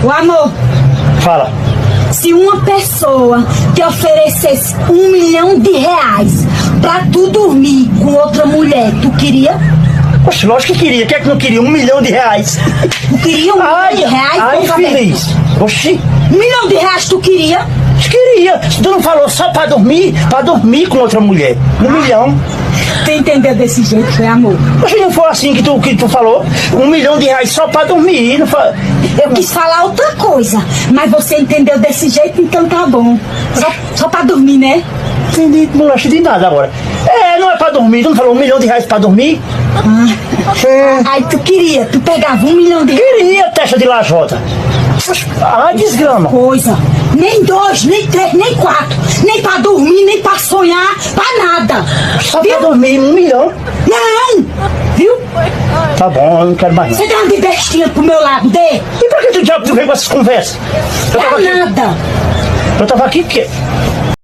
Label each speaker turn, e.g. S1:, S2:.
S1: O amor,
S2: Fala.
S1: se uma pessoa te oferecesse R$1 milhão pra tu dormir com outra mulher, tu queria?
S2: Oxe, lógico que queria. Quem é que não queria R$1 milhão?
S1: Tu queria R$1 milhão?
S2: Ai, feliz. Oxi.
S1: R$1 milhão tu queria?
S2: Queria. Tu não falou só pra dormir com outra mulher. R$1 milhão.
S1: Tu entendeu desse jeito, foi amor?
S2: Oxe, não foi assim que tu falou. R$1 milhão só pra dormir. Não foi...
S1: Eu quis falar outra coisa, mas você entendeu desse jeito, então tá bom. Só pra dormir, né?
S2: Entendi, não acho de nada agora. Não é pra dormir. Tu não falou R$1 milhão pra dormir?
S1: Aí tu pegava R$1 milhão.
S2: Queria, testa de lajota. Ai, desgrama.
S1: Coisa. Nem 2, nem 3, nem 4. Nem pra dormir, nem pra sonhar, pra nada.
S2: Só pra dormir R$1 milhão?
S1: Não! Viu?
S2: Tá bom, eu não quero mais não.
S1: Você dá uma de bestinha pro meu lado, dê?
S2: E por que tu vem com essas conversas?
S1: Dá nada.
S2: Eu tava aqui porque...